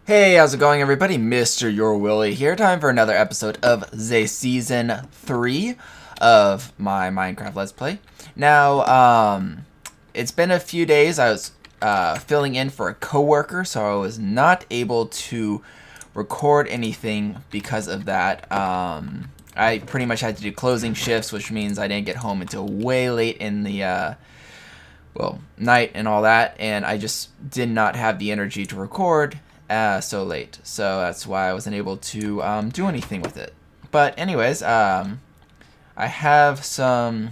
Hey, how's it going, everybody? MrYourWilly here. Time for another episode of the Season 3 of my Minecraft Let's Play. Now, it's been a few days. I was filling in for a coworker, so I was not able to record anything because of that. I pretty much had to do closing shifts, which means I didn't get home until way late in the night and all that, and I just did not have the energy to record so late, so that's why I wasn't able to do anything with it. But anyways, I have some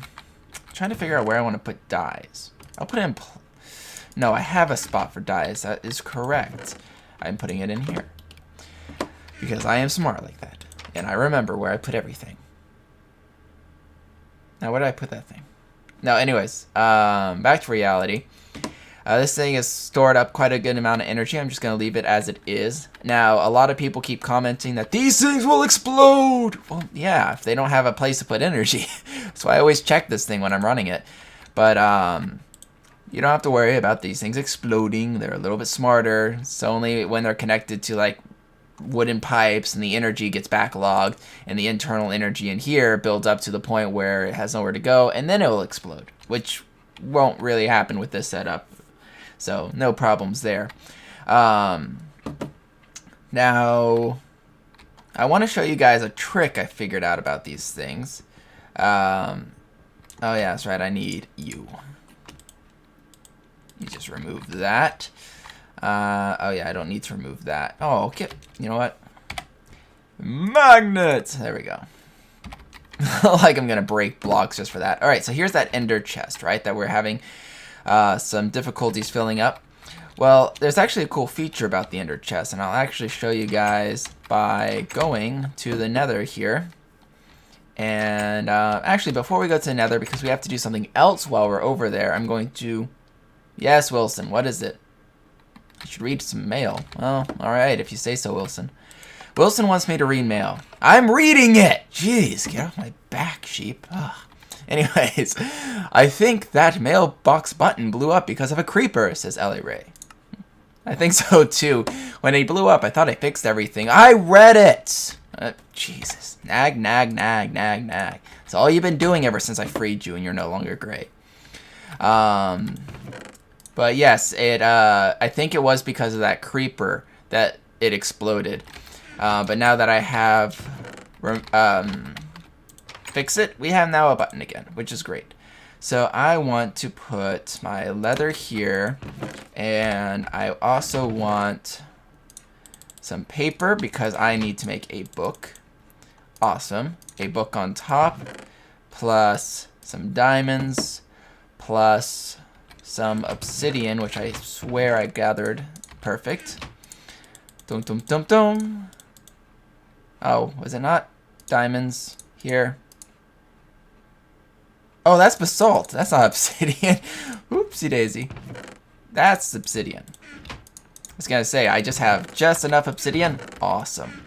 trying to figure out where I want to put dyes. I'll put it in no, I have a spot for dyes. That is correct. I'm putting it in here because I am smart like that, and I remember where I put everything. Now, where did I put that thing? No, anyways, back to reality. This thing has stored up quite a good amount of energy. I'm just going to leave it as it is. Now, a lot of people keep commenting that these things will explode. Well, yeah, if they don't have a place to put energy. That's why I always check this thing when I'm running it. But you don't have to worry about these things exploding. They're a little bit smarter. It's only when they're connected to like wooden pipes and the energy gets backlogged and the internal energy in here builds up to the point where it has nowhere to go, and then it will explode, which won't really happen with this setup. So no problems there. Now I want to show you guys a trick I figured out about these things. Oh yeah, that's right. I need you. You just remove that. Oh yeah, I don't need to remove that. Oh, okay. You know what? Magnets. There we go. Like I'm gonna break blocks just for that. All right, so here's that ender chest, right? That we're having some difficulties filling up. Well, there's actually a cool feature about the ender chest, and I'll actually show you guys by going to the nether here. And actually, before we go to the nether, because we have to do something else while we're over there, I'm going to... Yes, Wilson, what is it? I should read some mail. Well, alright, if you say so, Wilson. Wilson wants me to read mail. I'm reading it! Jeez, get off my back, sheep. Ugh. Anyways, I think that mailbox button blew up because of a creeper, says Ray. I think so too. When it blew up, I thought I fixed everything. I read it! Jesus. Nag, nag, nag, nag, nag. That's all you've been doing ever since I freed you and you're no longer gray. But yes, I think it was because of that creeper that it exploded. But now that I have fix it, we have now a button again, which is great. So I want to put my leather here, and I also want some paper because I need to make a book. Awesome. A book on top, plus some diamonds, plus some obsidian, which I swear I gathered. Perfect. Dum dum dum dum. Oh, was it not diamonds here? Oh, that's basalt. That's not obsidian. Oopsie daisy. That's obsidian. I was gonna say, I just have just enough obsidian. Awesome.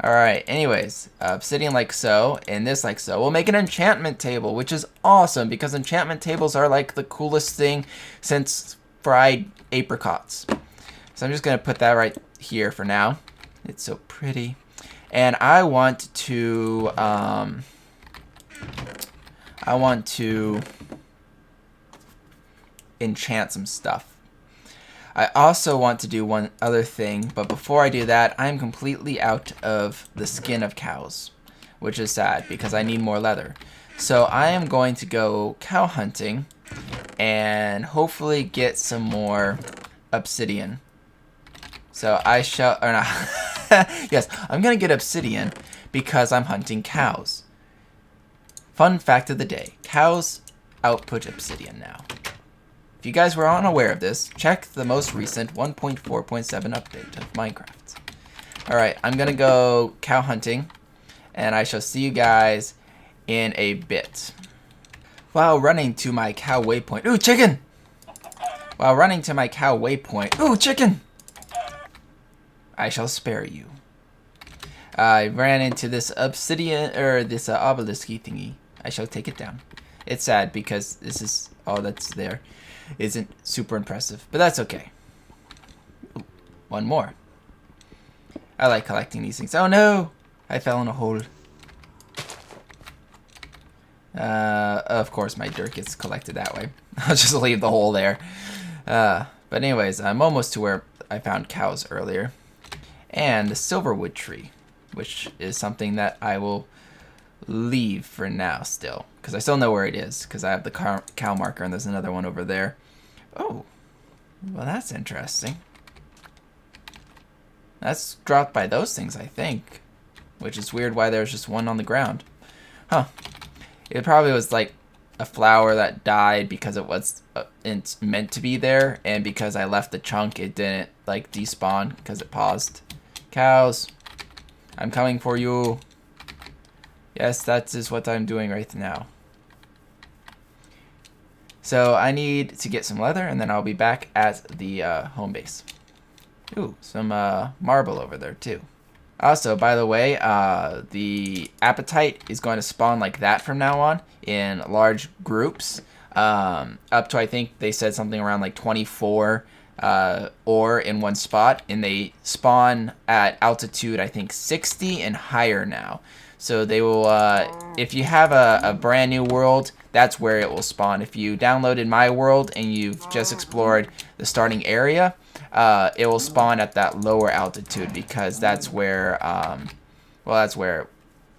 Alright, anyways, obsidian like so, and this like so. We'll make an enchantment table, which is awesome, because enchantment tables are like the coolest thing since fried apricots. So I'm just gonna put that right here for now. It's so pretty. And I want to enchant some stuff. I also want to do one other thing, but before I do that, I'm completely out of the skin of cows, which is sad because I need more leather. So I am going to go cow hunting and hopefully get some more obsidian. So I shall, or not, yes, I'm going to get obsidian because I'm hunting cows. Fun fact of the day, cows output obsidian now. If you guys were unaware of this, check the most recent 1.4.7 update of Minecraft. Alright, I'm gonna go cow hunting, and I shall see you guys in a bit. While running to my cow waypoint, ooh, chicken! While running to my cow waypoint, ooh, chicken! I shall spare you. I ran into this obsidian, or this obelisk thingy. I shall take it down. It's sad because this is all that's there. Isn't super impressive, but that's okay. Ooh, one more. I like collecting these things. Oh no! I fell in a hole. Of course my dirt gets collected that way. I'll just leave the hole there. But anyways, I'm almost to where I found cows earlier. And the silverwood tree, which is something that I will leave for now still. Because I still know where it is, because I have the cow marker and there's another one over there. Oh, well that's interesting. That's dropped by those things, I think. Which is weird why there's just one on the ground. Huh. It probably was like a flower that died because it was it's meant to be there, and because I left the chunk, it didn't like despawn because it paused. Cows, I'm coming for you. Yes, that is what I'm doing right now. So I need to get some leather, and then I'll be back at the home base. Ooh, some marble over there too. Also, by the way, the apatite is going to spawn like that from now on in large groups. Up to, I think they said something around like 24 ore in one spot. And they spawn at altitude, I think, 60 and higher now. So they will, if you have a brand new world, that's where it will spawn. If you downloaded my world and you've just explored the starting area, it will spawn at that lower altitude because that's where, well, that's where it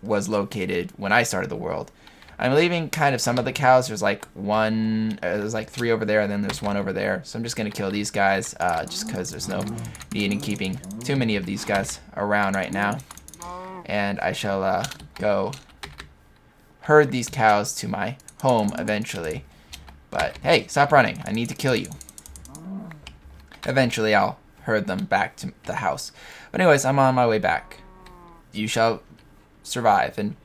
was located when I started the world. I'm leaving kind of some of the cows. There's like there's like 3 over there, and then there's 1 over there. So I'm just gonna kill these guys, just because there's no need in keeping too many of these guys around right now. And I shall go herd these cows to my home eventually. But hey, stop running. I need to kill you. Eventually I'll herd them back to the house. But anyways, I'm on my way back. You shall survive and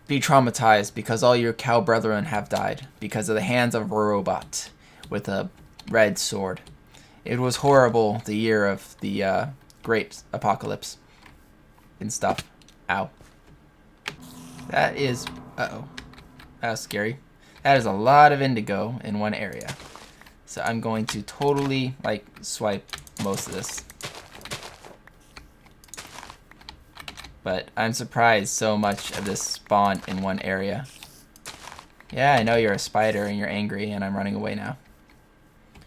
be traumatized because all your cow brethren have died because of the hands of a robot with a red sword. It was horrible, the year of the great apocalypse and stuff. Ow. That is... Uh-oh. That was scary. That is a lot of indigo in one area. So I'm going to totally, like, swipe most of this. But I'm surprised so much of this spawned in one area. Yeah, I know you're a spider and you're angry and I'm running away now.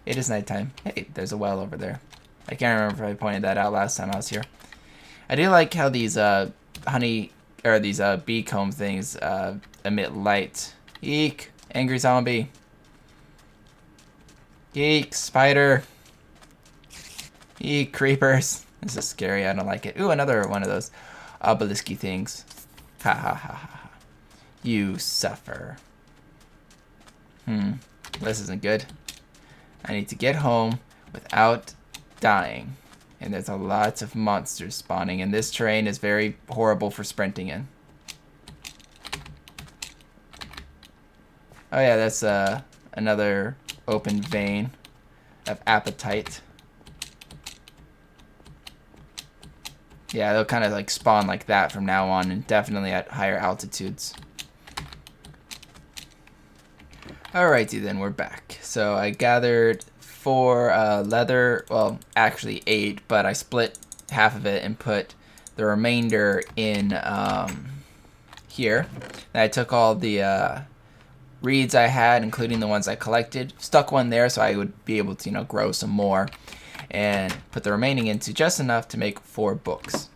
It is nighttime. Hey, there's a well over there. I can't remember if I pointed that out last time I was here. I do like how these bee comb things emit light. Eek, angry zombie. Eek, spider. Eek, creepers. This is scary, I don't like it. Ooh, another one of those obelisky things. Ha ha ha ha. You suffer. This isn't good. I need to get home without dying. And there's a lot of monsters spawning, and this terrain is very horrible for sprinting in. Oh yeah, that's another open vein of apatite. Yeah, they'll kind of like spawn like that from now on, and definitely at higher altitudes. Alrighty then, we're back. So I gathered 4 leather, well actually 8, but I split half of it and put the remainder in here. And I took all the reeds I had, including the ones I collected, stuck one there so I would be able to, you know, grow some more, and put the remaining into just enough to make 4 books.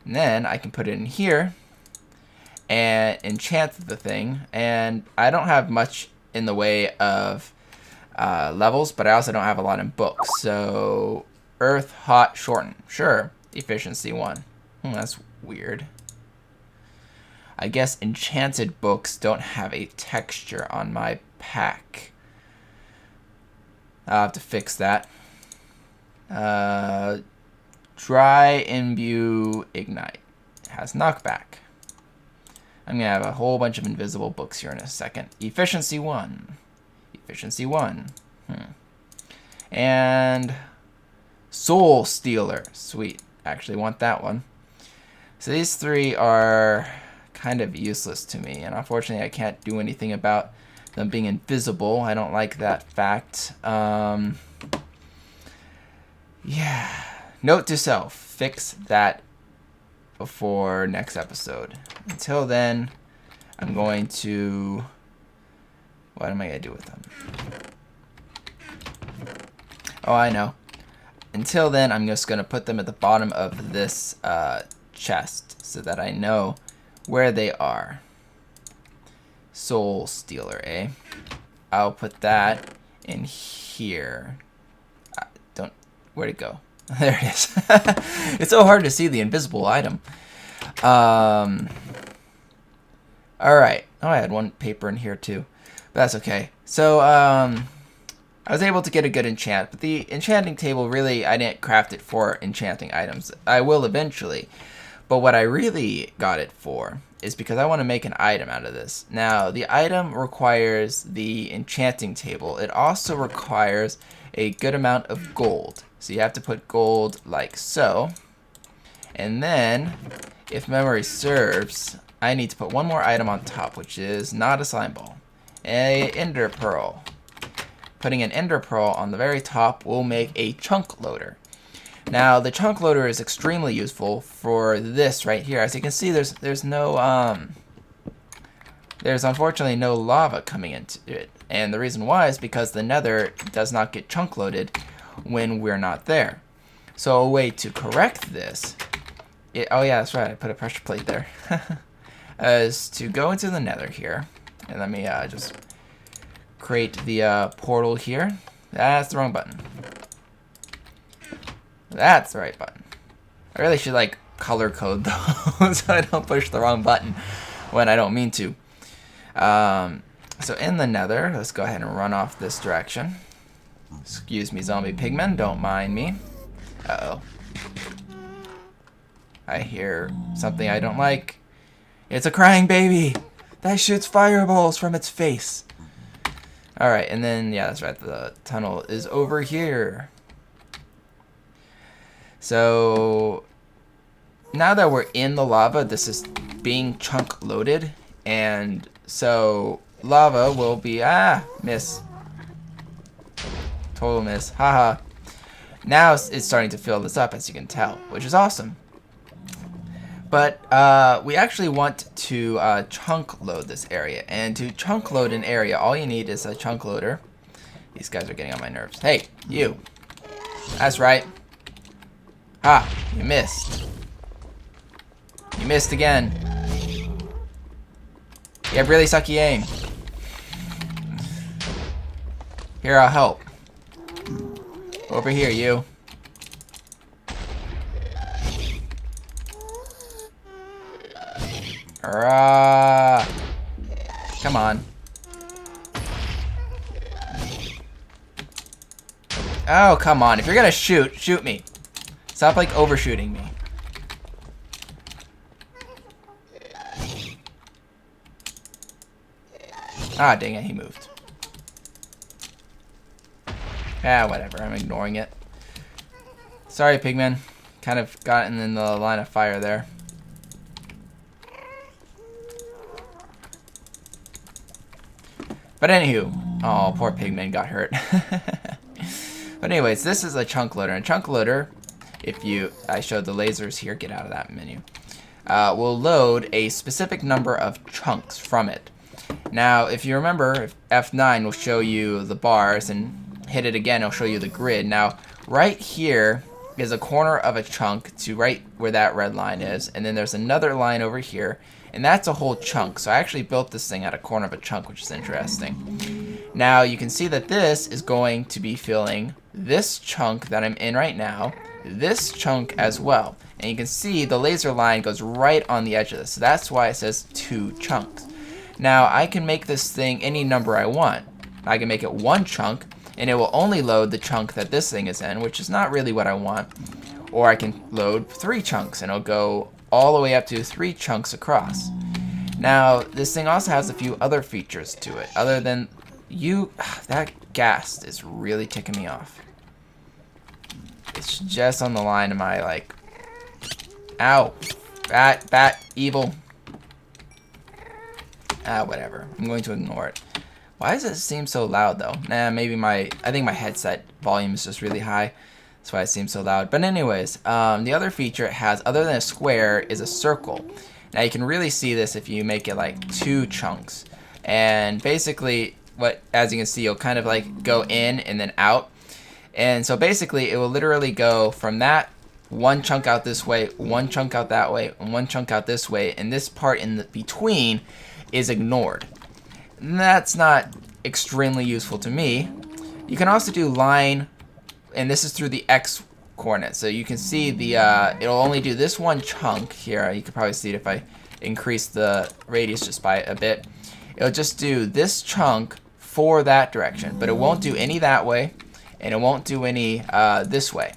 And then I can put it in here and enchant the thing, and I don't have much in the way of levels, but I also don't have a lot in books. So earth, hot, shorten. Sure. Efficiency 1. That's weird. I guess enchanted books don't have a texture on my pack. I'll have to fix that. Dry imbue ignite. It has knockback. I'm gonna have a whole bunch of invisible books here in a second. Efficiency 1. Efficiency 1. And Soul Stealer. Sweet. Actually want that one. So these 3 are kind of useless to me, and unfortunately I can't do anything about them being invisible. I don't like that fact. Yeah. Note to self. Fix that before next episode. Until then, I'm going to... What am I going to do with them? Oh, I know. Until then, I'm just going to put them at the bottom of this chest so that I know where they are. Soul Stealer, eh? I'll put that in here. Where'd it go? There it is. It's so hard to see the invisible item. Alright. Oh, I had one paper in here too. But that's okay. So, I was able to get a good enchant. But the enchanting table, really, I didn't craft it for enchanting items. I will eventually. But what I really got it for is because I want to make an item out of this. Now, the item requires the enchanting table. It also requires a good amount of gold. So you have to put gold like so. And then, if memory serves, I need to put one more item on top, which is not a slime ball. An ender pearl. Putting an ender pearl on the very top will make a chunk loader. Now, the chunk loader is extremely useful for this right here. As you can see, there's unfortunately no lava coming into it. And the reason why is because the nether does not get chunk loaded when we're not there. So a way to correct this, oh yeah, that's right, I put a pressure plate there, is to go into the nether here. And let me just create the portal here. That's the wrong button. That's the right button. I really should like color code though, so I don't push the wrong button when I don't mean to. So in the nether, let's go ahead and run off this direction. Excuse me, zombie pigmen, don't mind me. Uh-oh. I hear something I don't like. It's a crying baby that shoots fireballs from its face. Alright, and then, yeah, that's right, the tunnel is over here. So, now that we're in the lava, this is being chunk loaded, and so lava will be, miss. Total miss, haha. Now it's starting to fill this up, as you can tell, which is awesome. But we actually want to chunk load this area, and to chunk load an area, all you need is a chunk loader. These guys are getting on my nerves. Hey, you. That's right. Ha, you missed. You missed again. You have really sucky aim. Here, I'll help. Over here, you. Hurrah! Come on. Oh, come on. If you're gonna shoot, shoot me. Stop, like, overshooting me. Ah, dang it, he moved. Ah, whatever, I'm ignoring it. Sorry, pigmen. Kind of gotten in the line of fire there. But anywho, oh, poor pigman got hurt. But anyways, this is a chunk loader. And chunk loader, I showed the lasers here, get out of that menu, will load a specific number of chunks from it. Now, if you remember, F9 will show you the bars, and hit it again, it'll show you the grid. Now, right here is a corner of a chunk to right where that red line is, and then there's another line over here, and that's a whole chunk. So I actually built this thing at a corner of a chunk, which is interesting. Now, you can see that this is going to be filling this chunk that I'm in right now, this chunk as well. And you can see the laser line goes right on the edge of this. So that's why it says 2 chunks. Now, I can make this thing any number I want. I can make it 1 chunk, and it will only load the chunk that this thing is in, which is not really what I want. Or I can load 3 chunks, and it'll go all the way up to 3 chunks across. Now, this thing also has a few other features to it, other than that ghast is really ticking me off. It's just on the line of my, like, ow, bat, evil. Whatever. I'm going to ignore it. Why does it seem so loud, though? Nah, maybe I think my headset volume is just really high. That's why it seems so loud. But anyways, the other feature it has, other than a square, is a circle. Now you can really see this if you make it like 2 chunks. And basically, as you can see, you'll kind of like go in and then out. And so basically, it will literally go from that 1 chunk out this way, 1 chunk out that way, and 1 chunk out this way. And this part in the between is ignored. And that's not extremely useful to me. You can also do line, and this is through the X coordinate. So you can see the it'll only do this 1 chunk here. You can probably see it if I increase the radius just by a bit. It'll just do this chunk for that direction, but it won't do any that way, and it won't do any this way.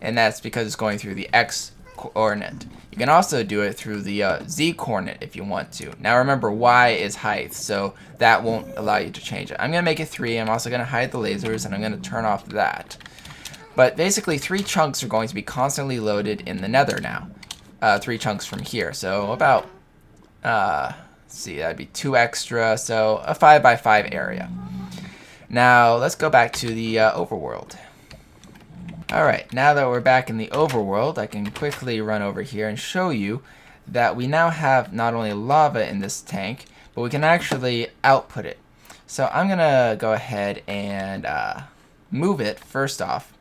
And that's because it's going through the X coordinate. You can also do it through the Z coordinate if you want to. Now remember, Y is height, so that won't allow you to change it. I'm going to make it 3. I'm also going to hide the lasers, and I'm going to turn off that. But basically, 3 chunks are going to be constantly loaded in the nether now. 3 chunks from here. So about, let's see, that'd be 2 extra, so a 5 by 5 area. Now, let's go back to the overworld. Alright, now that we're back in the overworld, I can quickly run over here and show you that we now have not only lava in this tank, but we can actually output it. So I'm going to go ahead and move it first off.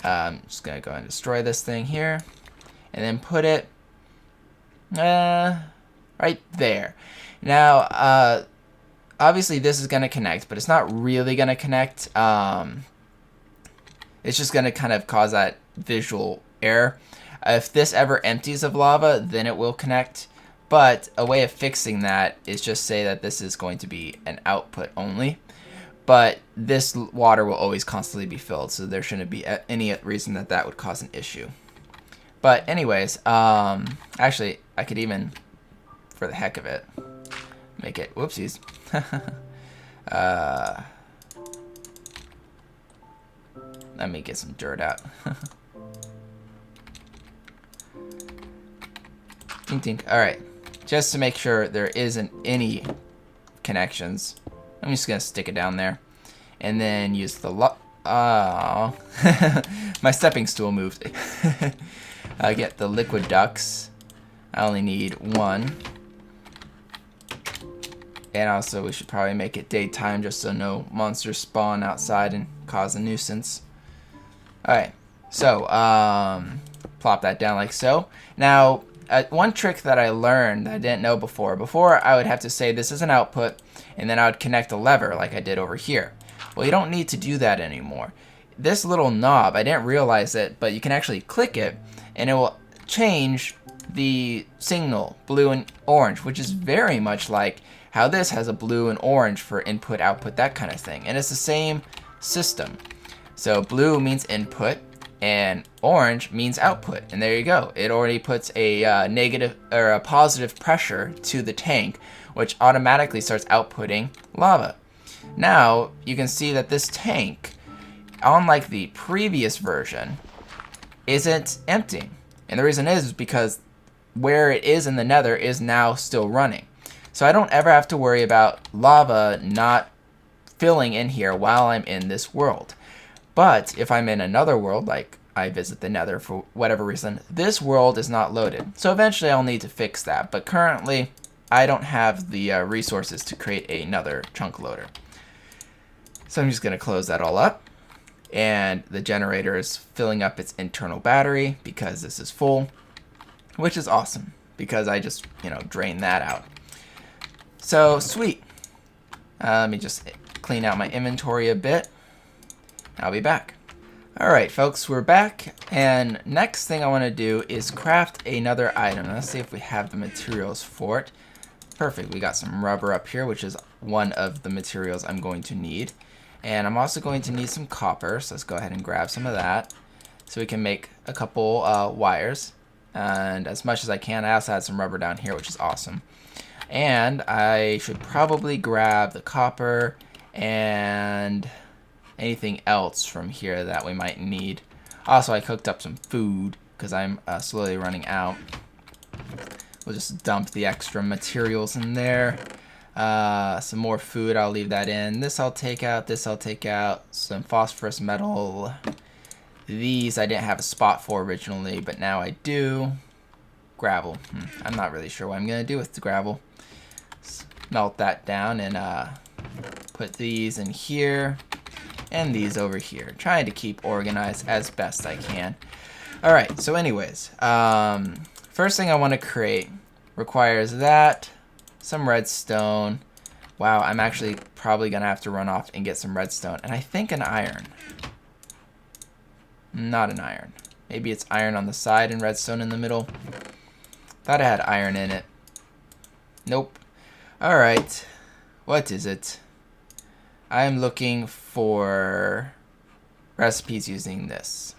I'm just going to go and destroy this thing here, and then put it right there. Now, obviously this is going to connect, but it's not really going to connect. It's just going to kind of cause that visual error. If this ever empties of lava, then it will connect. But a way of fixing that is just say that this is going to be an output only. But this water will always constantly be filled, so there shouldn't be any reason that that would cause an issue. But anyways, actually, I could even, for the heck of it, make it, whoopsies. Let me get some dirt out. Tink tink. Alright. Just to make sure there isn't any connections, I'm just going to stick it down there. And then use the my stepping stool moved. I get the liquid ducts. I only need 1. And also we should probably make it daytime just so no monsters spawn outside and cause a nuisance. Alright, so plop that down like so. Now, one trick that I learned that I didn't know before. Before, I would have to say this is an output, and then I would connect a lever like I did over here. Well, you don't need to do that anymore. This little knob, I didn't realize it, but you can actually click it, and it will change the signal, blue and orange, which is very much like how this has a blue and orange for input, output, that kind of thing. And it's the same system. So blue means input, and orange means output, and there you go. It already puts a negative or a positive pressure to the tank, which automatically starts outputting lava. Now you can see that this tank, unlike the previous version, isn't emptying, and the reason is because where it is in the nether is now still running. So I don't ever have to worry about lava not filling in here while I'm in this world. But if I'm in another world, like I visit the nether for whatever reason, this world is not loaded. So eventually I'll need to fix that. But currently, I don't have the resources to create another chunk loader. So I'm just going to close that all up. And the generator is filling up its internal battery because this is full, which is awesome because I just, drained that out. So sweet. Let me just clean out my inventory a bit. I'll be back. Alright folks, we're back, and next thing I want to do is craft another item. Let's see if we have the materials for it. Perfect, we got some rubber up here, which is one of the materials I'm going to need. And I'm also going to need some copper, so let's go ahead and grab some of that. So we can make a couple wires, and as much as I can, I also had some rubber down here, which is awesome. And I should probably grab the copper and anything else from here that we might need. Also, I cooked up some food because I'm slowly running out. We'll just dump the extra materials in there. Some more food, I'll leave that in. This I'll take out, this I'll take out. Some phosphorus metal. These I didn't have a spot for originally, but now I do. Gravel. I'm not really sure what I'm going to do with the gravel. Melt that down and put these in here and these over here. Trying to keep organized as best I can. Alright, so anyways, first thing I want to create requires that, some redstone. Wow, I'm actually probably going to have to run off and get some redstone. And I think an iron. Not an iron. Maybe it's iron on the side and redstone in the middle. Thought I had iron in it. Nope. Alright. What is it? I'm looking for recipes using this.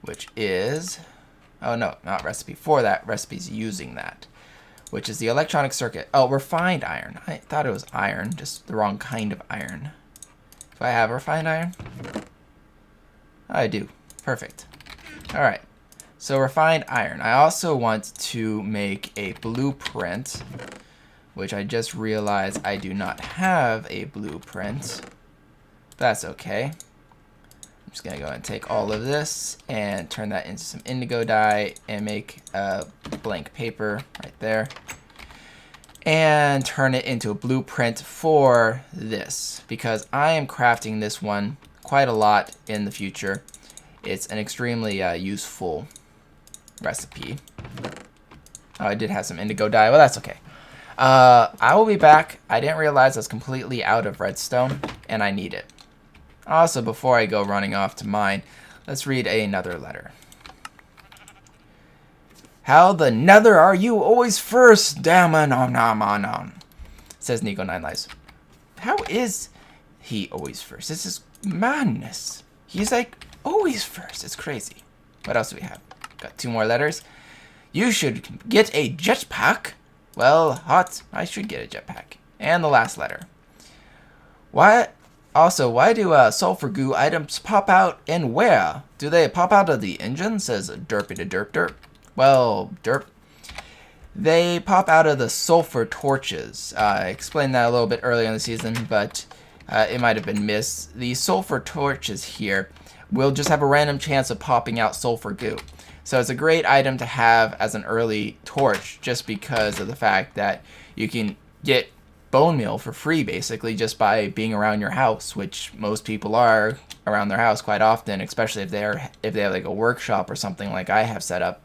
Which is... Oh no, not recipe for that. Recipes using that. Which is the electronic circuit. Oh, refined iron. I thought it was iron. Just the wrong kind of iron. Do I have refined iron? I do. Perfect. Alright. So refined iron. I also want to make a blueprint, which I just realized I do not have a blueprint. That's okay. I'm just going to go and take all of this and turn that into some indigo dye and make a blank paper right there. And turn it into a blueprint for this, because I am crafting this one quite a lot in the future. It's an extremely useful recipe. Oh, I did have some indigo dye. Well, that's okay. I will be back. I didn't realize I was completely out of redstone, and I need it. Also, before I go running off to mine, let's read another letter. How the nether are you always first? Damn, says Nico 9 Lives. How is he always first? This is madness. He's like always first. It's crazy. What else do we have? Got 2 more letters. You should get a jetpack. Well, hot. I should get a jetpack. And the last letter. Why? Also, why do sulfur goo items pop out and where? Do they pop out of the engine? Says derpy to derp derp. Well, derp. They pop out of the sulfur torches. I explained that a little bit earlier in the season, but it might have been missed. The sulfur torches here will just have a random chance of popping out sulfur goo. So it's a great item to have as an early torch, just because of the fact that you can get bone meal for free basically just by being around your house, which most people are around their house quite often, especially if they have like a workshop or something like I have set up.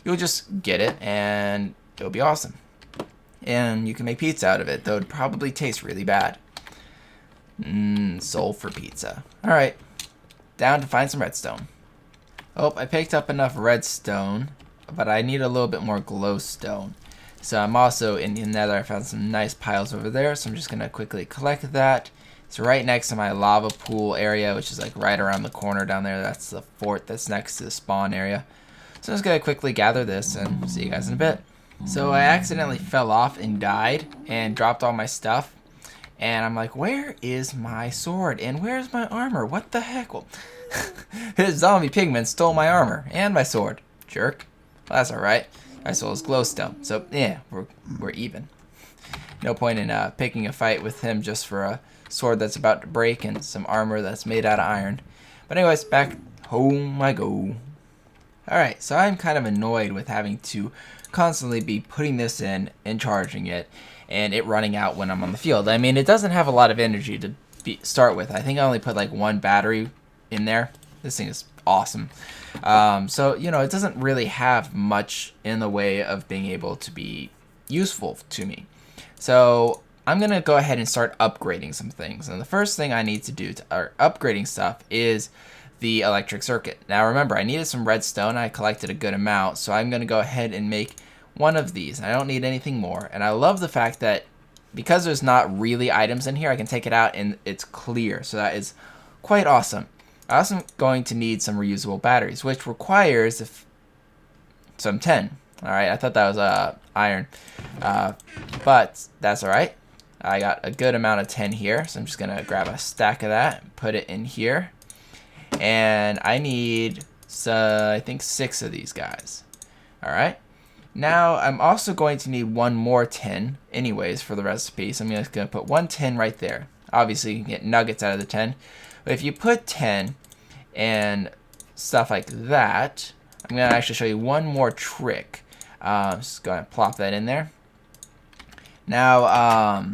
You'll just get it and it'll be awesome. And you can make pizza out of it, though it'd probably taste really bad. Sulfur pizza. Alright. Down to find some redstone. Oh, I picked up enough redstone, but I need a little bit more glowstone. So I'm also in the nether. I found some nice piles over there, so I'm just going to quickly collect that. It's right next to my lava pool area, which is like right around the corner down there. That's the fort that's next to the spawn area. So I'm just going to quickly gather this and see you guys in a bit. So I accidentally fell off and died and dropped all my stuff. And I'm like, where is my sword? And where's my armor? What the heck? Well, his zombie pigman stole my armor and my sword. Jerk. Well, that's alright. I stole his glowstone. So, yeah, we're even. No point in picking a fight with him just for a sword that's about to break and some armor that's made out of iron. But anyways, back home I go. Alright, so I'm kind of annoyed with having to constantly be putting this in and charging it, and it running out when I'm on the field. I mean, it doesn't have a lot of energy to start with. I think I only put like 1 battery in there. This thing is awesome. So, you know, it doesn't really have much in the way of being able to be useful to me. So I'm going to go ahead and start upgrading some things. And the first thing I need to do to start upgrading stuff is the electric circuit. Now remember, I needed some redstone. I collected a good amount, so I'm going to go ahead and make one of these. I don't need anything more. And I love the fact that because there's not really items in here, I can take it out and it's clear. So that is quite awesome. I'm also going to need some reusable batteries, which requires some 10. Alright, I thought that was iron. But that's alright. I got a good amount of 10 here, so I'm just going to grab a stack of that and put it in here. And I need, I think, 6 of these guys. Alright. Now, I'm also going to need 1 more tin, anyways, for the recipe. So I'm just going to put 1 tin right there. Obviously, you can get nuggets out of the 10. But if you put 10 and stuff like that. I'm going to actually show you one more trick. Just going to plop that in there. Now,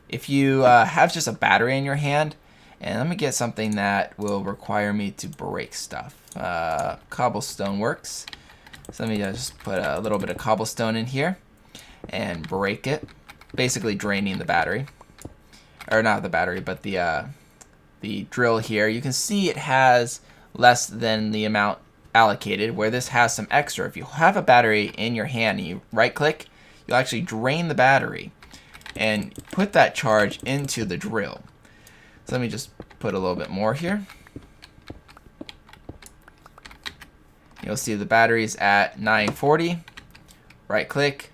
if you have just a battery in your hand, and let me get something that will require me to break stuff. Cobblestone works. So let me just put a little bit of cobblestone in here and break it, basically draining the battery. Or not the battery, but the drill here. You can see it has less than the amount allocated, where this has some extra. If you have a battery in your hand and you right click, you'll actually drain the battery and put that charge into the drill. So let me just put a little bit more here. You'll see the battery's at 940, right click,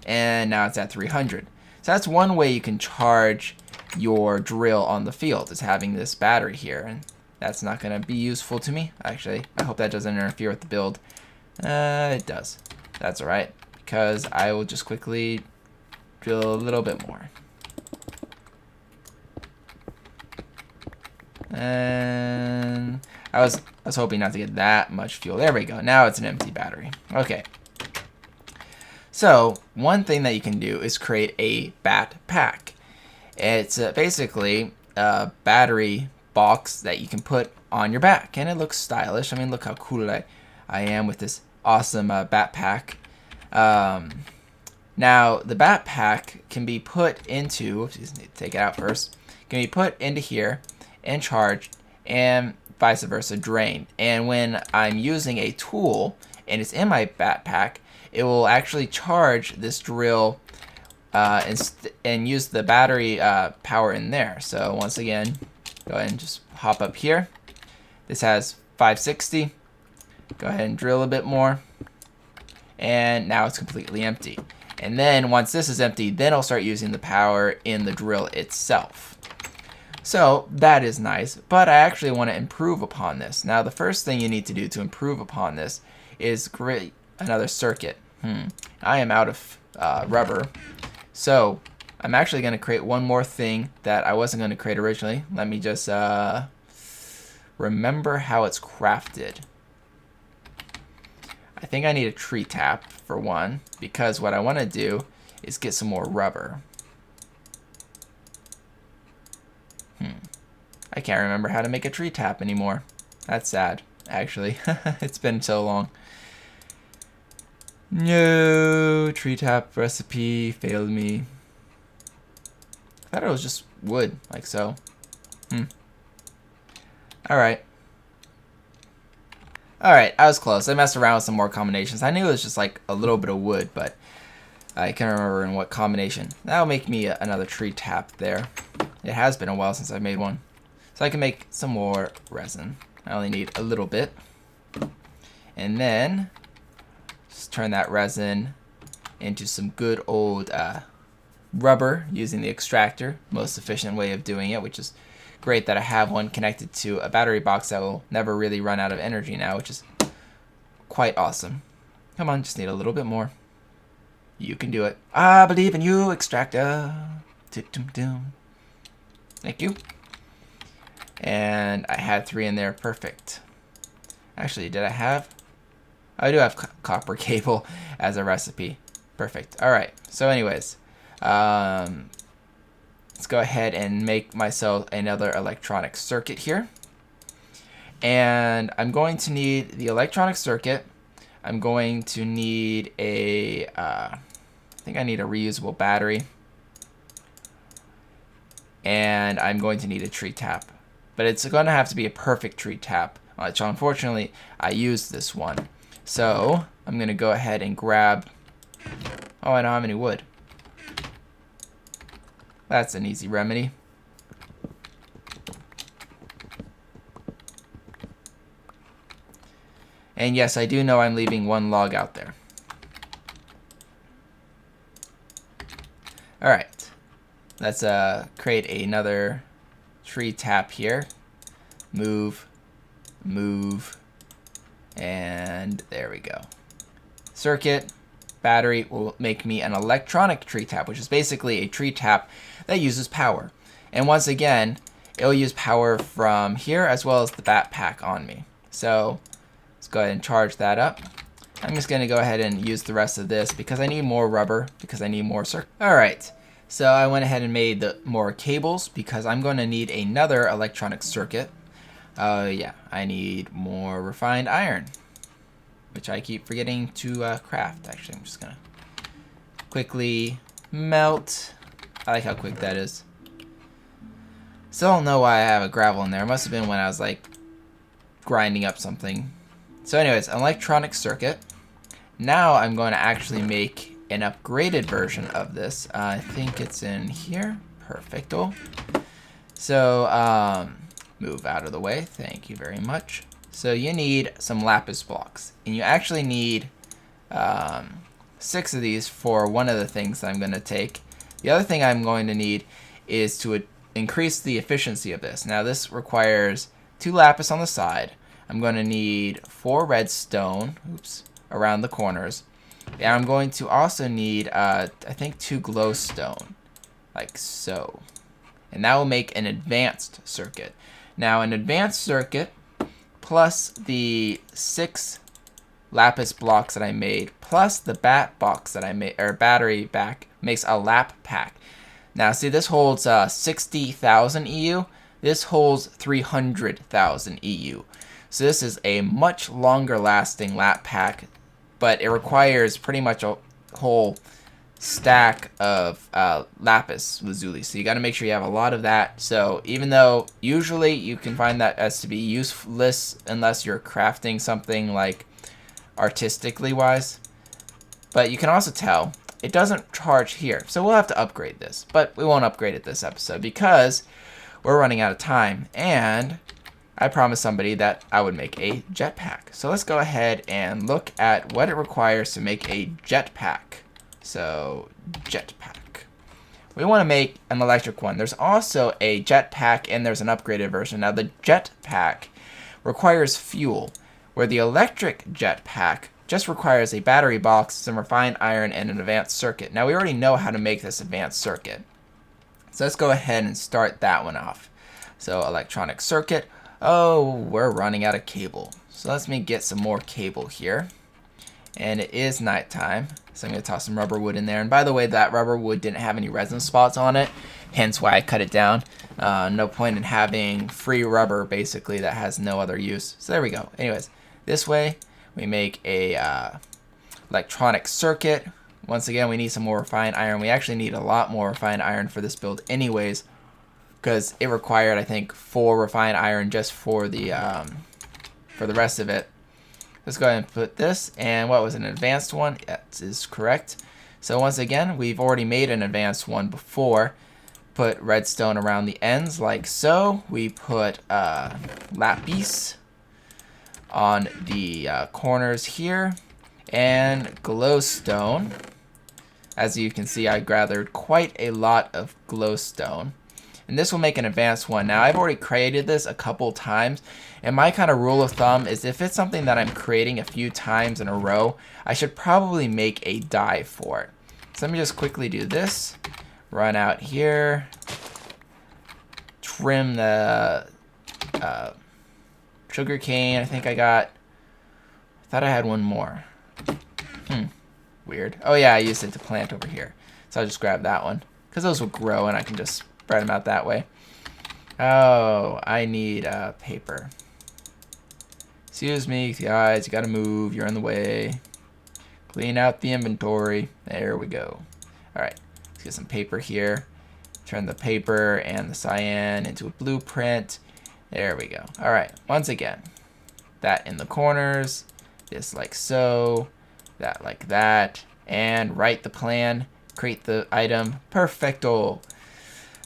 and now it's at 300. So that's one way you can charge your drill on the field, is having this battery here, and that's not going to be useful to me. Actually, I hope that doesn't interfere with the build. It does. That's alright, because I will just quickly drill a little bit more. And I was hoping not to get that much fuel. There we go. Now it's an empty battery. Okay. So one thing that you can do is create a bat pack. It's basically a battery box that you can put on your back, and it looks stylish. I mean, look how cool I am with this awesome bat pack. Now the bat pack can be put into, oops, just need to take it out first, can be put into here and charged, and vice versa, drained. And when I'm using a tool and it's in my bat pack, it will actually charge this drill and use the battery power in there. So once again, go ahead and just hop up here. This has 560. Go ahead and drill a bit more, and now it's completely empty. And then once this is empty, then I'll start using the power in the drill itself. So that is nice, but I actually want to improve upon this. Now the first thing you need to do to improve upon this is create another circuit. I am out of rubber, so I'm actually going to create one more thing that I wasn't going to create originally. Let me just remember how it's crafted. I think I need a tree tap for one, because what I want to do is get some more rubber. I can't remember how to make a tree tap anymore. That's sad, actually. It's been so long. No, tree tap recipe failed me. I thought it was just wood, like so. Alright. Alright, I was close. I messed around with some more combinations. I knew it was just like a little bit of wood, but I can't remember in what combination. That'll make me another tree tap there. It has been a while since I made one. So I can make some more resin. I only need a little bit. And then just turn that resin into some good old rubber using the extractor. Most efficient way of doing it, which is great that I have one connected to a battery box that will never really run out of energy now, which is quite awesome. Come on, just need a little bit more. You can do it. I believe in you, extractor. Thank you. And I had 3 in there. Perfect. Actually, did I have? I do have copper cable as a recipe. Perfect. Alright. So anyways, let's go ahead and make myself another electronic circuit here. And I'm going to need the electronic circuit. I'm going to need a, I think I need a reusable battery. And I'm going to need a tree tap. But it's going to have to be a perfect tree tap, which unfortunately I used this one. So I'm going to go ahead and grab, oh, I don't have any wood. That's an easy remedy. And yes, I do know I'm leaving one log out there. Alright, let's create another tree tap here. Move, move, and there we go. Circuit, battery will make me an electronic tree tap, which is basically a tree tap that uses power. And once again, it'll use power from here as well as the backpack on me. So let's go ahead and charge that up. I'm just going to go ahead and use the rest of this because I need more rubber, because I need more circuit. Alright, so I went ahead and made more cables because I'm going to need another electronic circuit. Yeah, I need more refined iron, which I keep forgetting to craft. Actually, I'm just going to quickly melt. I like how quick that is. Still don't know why I have a gravel in there. It must have been when I was like grinding up something. So anyways, electronic circuit. Now I'm going to actually make an upgraded version of this. I think it's in here. Perfecto. So move out of the way. Thank you very much. So you need some lapis blocks. And you actually need 6 of these for one of the things that I'm going to take. The other thing I'm going to need is to increase the efficiency of this. Now this requires 2 lapis on the side. I'm going to need 4 redstone, around the corners. And I'm going to also need, I think 2 glowstone, like so. And that will make an advanced circuit. Now an advanced circuit plus the 6 lapis blocks that I made, plus the bat box that I made, or battery back, makes a lap pack. Now see, this holds 60,000 EU. This holds 300,000 EU. So this is a much longer lasting lap pack, but it requires pretty much a whole stack of lapis lazuli. So you got to make sure you have a lot of that. So even though usually you can find that as to be useless unless you're crafting something like artistically wise, but you can also tell it doesn't charge here. So we'll have to upgrade this, but we won't upgrade it this episode because we're running out of time, and I promised somebody that I would make a jetpack. So let's go ahead and look at what it requires to make a jetpack. So jetpack. We want to make an electric one. There's also a jetpack and there's an upgraded version. Now the jetpack requires fuel, where the electric jetpack just requires a battery box, some refined iron, and an advanced circuit. Now we already know how to make this advanced circuit. So let's go ahead and start that one off. So electronic circuit. Oh, we're running out of cable. So let me get some more cable here. And it is nighttime, so I'm going to toss some rubber wood in there. And by the way, that rubber wood didn't have any resin spots on it, hence why I cut it down. No point in having free rubber, basically, that has no other use. So there we go. Anyways, this way we make a electronic circuit. Once again, we need some more refined iron. We actually need a lot more refined iron for this build anyways, because it required, I think, 4 refined iron just for the rest of it. Let's go ahead and put this, and what was an advanced one? That is correct. So once again, we've already made an advanced one before. Put redstone around the ends like so. We put lapis on the corners here, and glowstone. As you can see, I gathered quite a lot of glowstone. And this will make an advanced one. Now, I've already created this a couple times, and my kind of rule of thumb is if it's something that I'm creating a few times in a row, I should probably make a die for it. So let me just quickly do this. Run out here. Trim the sugar cane. I think I thought I had one more. Weird. Oh yeah, I used it to plant over here. So I'll just grab that one, because those will grow and I can just spread them out that way. Oh, I need paper. Excuse me, guys, you gotta move, you're in the way. Clean out the inventory. There we go. Alright, let's get some paper here. Turn the paper and the cyan into a blueprint. There we go. Alright, once again, that in the corners, this like so, that like that, and write the plan, create the item. Perfecto.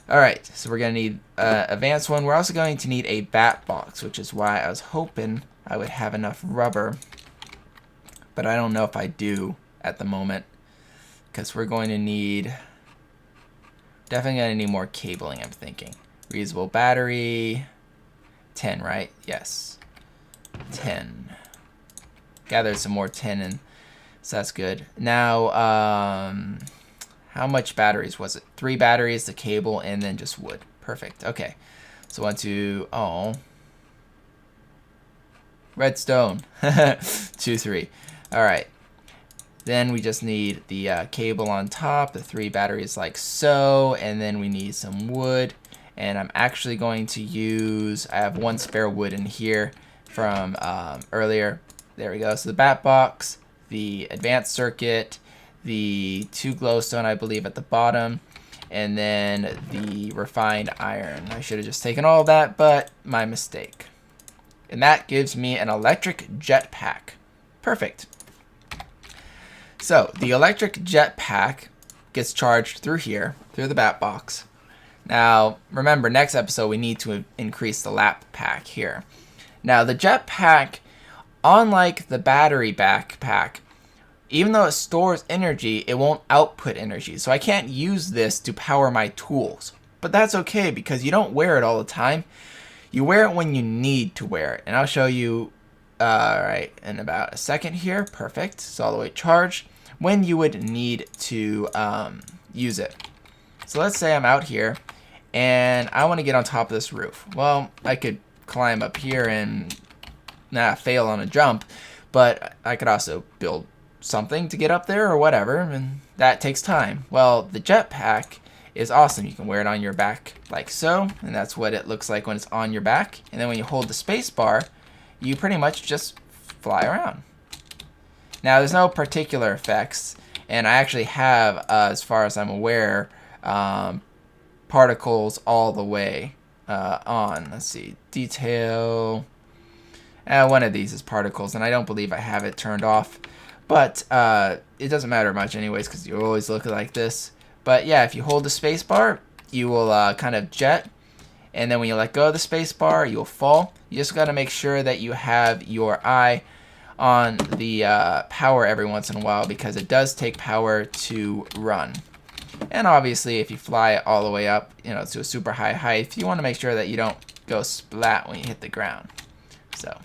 Alright, so we're going to need advanced one. We're also going to need a bat box, which is why I was hoping I would have enough rubber. But I don't know if I do at the moment, because we're going to need, definitely going to need more cabling, I'm thinking. Reusable battery, 10, right? Yes, 10. Gathered some more tin, and so that's good. Now, how much batteries was it? 3 batteries, the cable, and then just wood. Perfect. Okay. So 1, 2, oh. Redstone. 2, 3. Alright. Then we just need the cable on top, the 3 batteries like so, and then we need some wood. And I'm actually going to use, I have 1 spare wood in here from earlier. There we go. So the bat box, the advanced circuit, the 2 glowstone I believe at the bottom, and then the refined iron. I should have just taken all of that, but my mistake. And that gives me an electric jetpack. Perfect. So the electric jetpack gets charged through here, through the bat box. Now, remember, next episode we need to increase the lap pack here. Now, the jetpack, unlike the battery backpack, even though it stores energy, it won't output energy. So I can't use this to power my tools. But that's okay because you don't wear it all the time. You wear it when you need to wear it. And I'll show you right in about a second here. Perfect. It's all the way charged. When you would need to use it. So let's say I'm out here and I want to get on top of this roof. Well, I could climb up here and fail on a jump. But I could also build something to get up there or whatever, and that takes time. Well, the jetpack is awesome. You can wear it on your back like so, and that's what it looks like when it's on your back. And then when you hold the space bar, you pretty much just fly around. Now, there's no particular effects, and I actually have, as far as I'm aware, particles all the way on. Let's see, detail. One of these is particles, and I don't believe I have it turned off. But it doesn't matter much anyways because you always look like this. But yeah, if you hold the space bar, you will kind of jet. And then when you let go of the space bar, you'll fall. You just got to make sure that you have your eye on the power every once in a while because it does take power to run. And obviously, if you fly all the way up, to a super high height, you want to make sure that you don't go splat when you hit the ground. So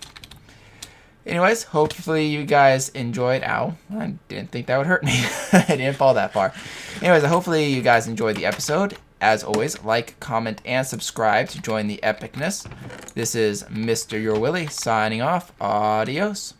anyways, hopefully you guys enjoyed. Ow, I didn't think that would hurt me. I didn't fall that far. Anyways, hopefully you guys enjoyed the episode. As always, like, comment, and subscribe to join the epicness. This is MrYourWilly signing off. Adios.